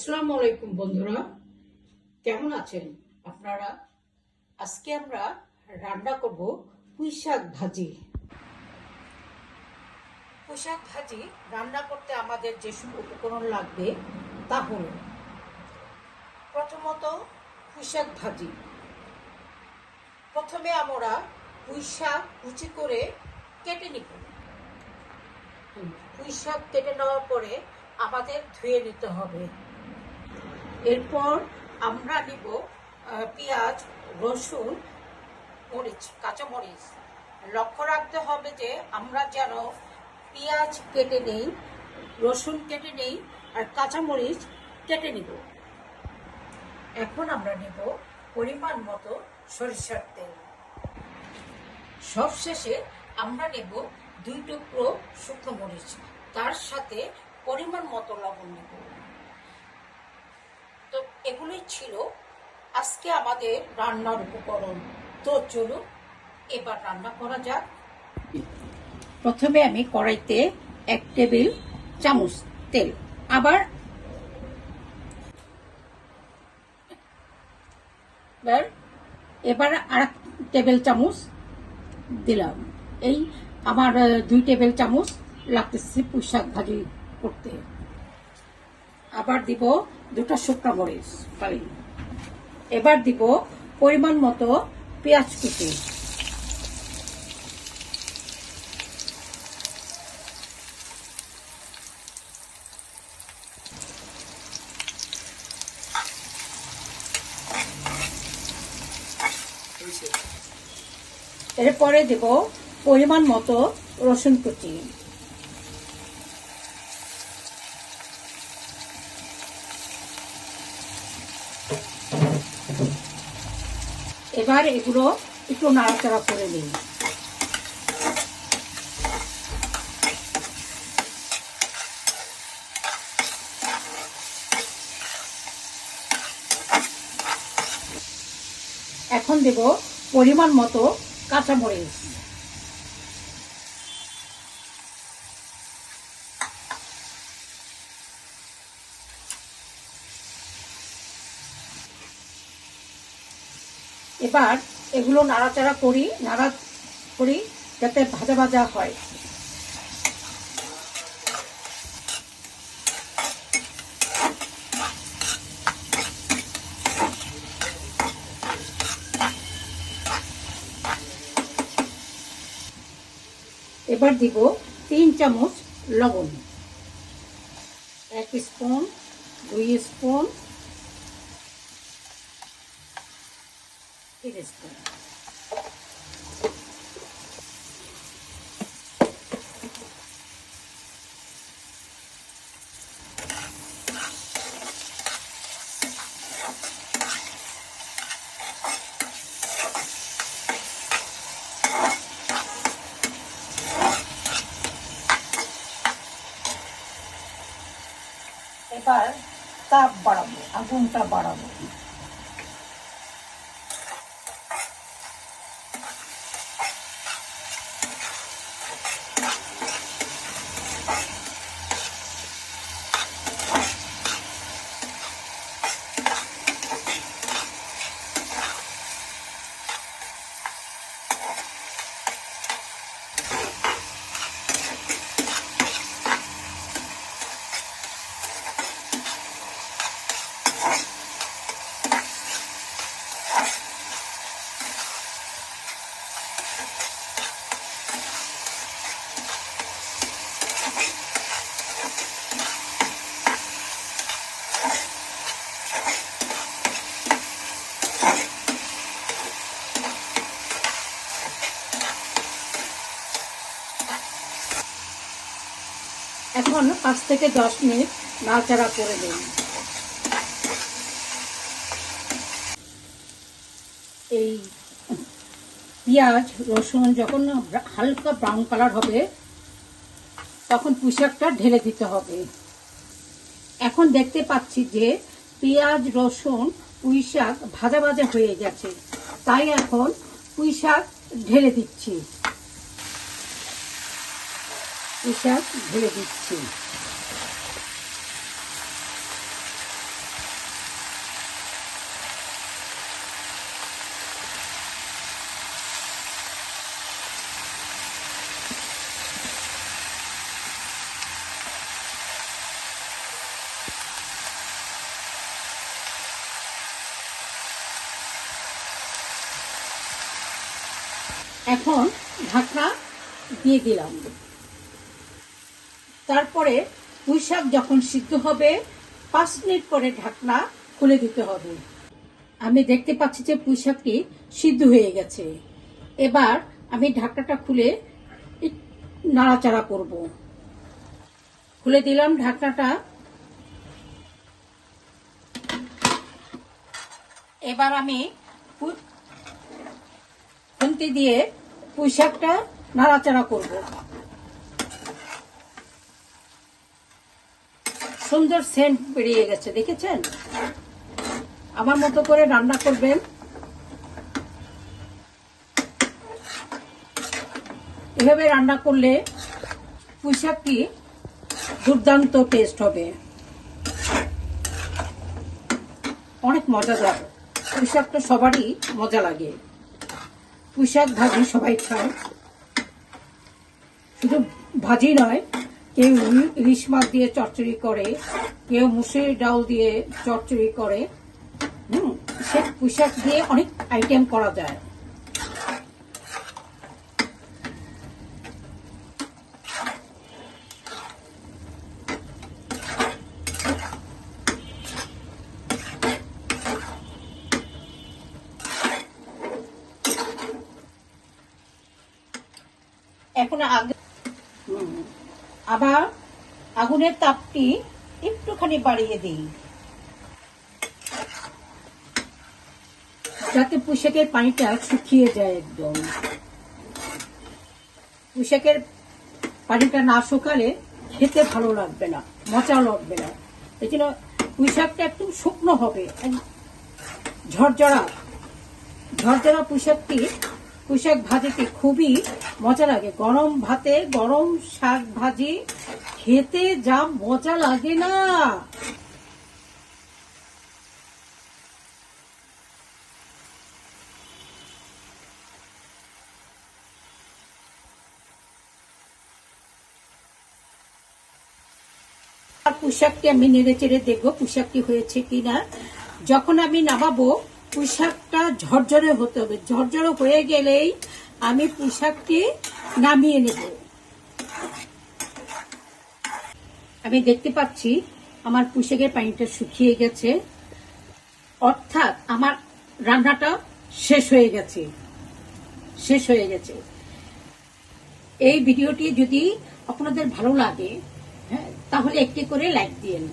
আসসালামু আলাইকুম বন্ধুরা, কেমন আছেন আপনারা? আজকে আমরা রান্না করব পুঁই শাক ভাজি। পুঁই শাক ভাজি রান্না করতে আমাদের যেসব উপকরণ লাগবে তা হল, প্রথমত পুঁই শাক ভাজি। প্রথমে আমরা পুঁই শাক কুচি করে কেটে নিব। পুঁই শাক কেটে নেওয়ার পরে আমাদের ধুয়ে নিতে হবে। এরপর আমরা নিব পেঁয়াজ, রসুন, মরিচ, কাঁচামরিচ। লক্ষ্য রাখতে হবে যে আমরা যেন পেঁয়াজ কেটে নেই, রসুন কেটে নেই আর কাঁচামরিচ কেটে নিব। এখন আমরা নেব পরিমাণ মতো সরিষার তেল। সবশেষে আমরা নেব 2 টুকরো শুকনো মরিচ, তার সাথে পরিমাণ মতো লবণ নেব। তো এগুলোই ছিল আজকে আমাদের রান্নার উপকরণ। তো চলুন এবার রান্না করা যাক। প্রথমে আমি কড়াইতে 1 টেবিল চামচ তেল, এবার আর 1 টেবিল চামচ দিলাম। এই আমার 2 টেবিল চামচ লাগতেছে পুঁই শাক ভাজি করতে। আবার দিব 2টা শুকনো মরিচ ফালি। এবার দিব পরিমাণ মতো পেঁয়াজ কুচি। এরপরে দেব পরিমাণ মতো রসুন কুচি। এবার এগুলো একটু নাড়াচাড়া করে নিই। এখন দেব পরিমাণ মতো কাঁচামরিচ। এবার এগুলো নাড়াচাড়া করি যাতে ভাজা ভাজা হয়। এবার দিব 3 চামচ লবণ, 1 স্পুন, 2 স্পুন, 3 স্পুন। এবার তাপ বাড়াবো, আগুনটা বাড়াবো। এখন 5 থেকে 10 মিনিট নাড়াচাড়া করে দিন। এই পেঁয়াজ রসুন যখন হালকা ব্রাউন কালার হবে তখন পুঁই শাকটা ঢেলে দিতে হবে। এখন দেখতে পাচ্ছি যে পেঁয়াজ রসুন পুঁই শাক ভাজা ভাজা হয়ে গেছে, তাই এখন পুঁই শাক ঢেলে দিচ্ছি। পুঁই শাক ঢেলে দিচ্ছি। এখন ঢাকনা দিয়ে দিলাম। তারপরে পুঁই শাক যখন সিদ্ধ হবে 5 মিনিট পরে ঢাকনা খুলে দিতে হবে। আমি দেখতে পাচ্ছি যে পুঁই শাকটি সিদ্ধ হয়ে গেছে। এবার আমি ঢাকনাটা খুলে নাড়াচাড়া করব। খুলে দিলাম ঢাকনাটা। এবার আমি খুন্তি দিয়ে পুঁই শাকটা নাড়াচাড়া করব। সুন্দর সেন্ট বেরিয়ে গেছে, দেখেছেন? আমার মতো করে রান্না করবেন। এভাবে রান্না করলে পুঁই শাকটি দুর্দান্ত টেস্ট হবে, অনেক মজাদার। পুঁই শাকটা সবারই মজা লাগে। পুঁই শাক ভাজি সবাই খায়, শুধু ভাজি নয়, কেউ ইলিশ মাছ দিয়ে চচ্চড়ি করে, কেউ মুসুরির ডাল দিয়ে চচ্চড়ি করে। সে পুঁই শাক দিয়ে অনেক আইটেম করা যায়। এখন আবার আগুনের তাপটি একটুখানি বাড়িয়ে দিই, যাতে পুঁই শাকের পানিটা শুকিয়ে যায় একদম। পুঁই শাকের পানিটা না শুকালে খেতে ভালো লাগবে না, মজা লাগবে না। এই জন্য পুঁই শাকটা একটু শুকনো হবে, ঝরঝরা ঝরঝরা পুঁই শাক ভাজিতে খুবই মজা লাগে। গরম ভাতে গরম শাক ভাজি খেতে যা মজা লাগে না। আর পুঁই শাকটি আমি নেড়ে চেড়ে দেখবো পুঁই শাকটি হয়েছে কিনা। যখন আমি নামাবো পুঁই শাকটা ঝরঝরে হতে হবে। ঝরঝরে হয়ে গেলেই আমি পুঁই শাকটি নামিয়ে নেব। আমি দেখতে পাচ্ছি আমার পুঁই শাকের পানিটা শুকিয়ে গেছে, অর্থাৎ আমার রান্নাটা শেষ হয়ে গেছে। এই ভিডিওটি যদি আপনাদের ভালো লাগে, তাহলে একটি করে লাইক দিয়েন।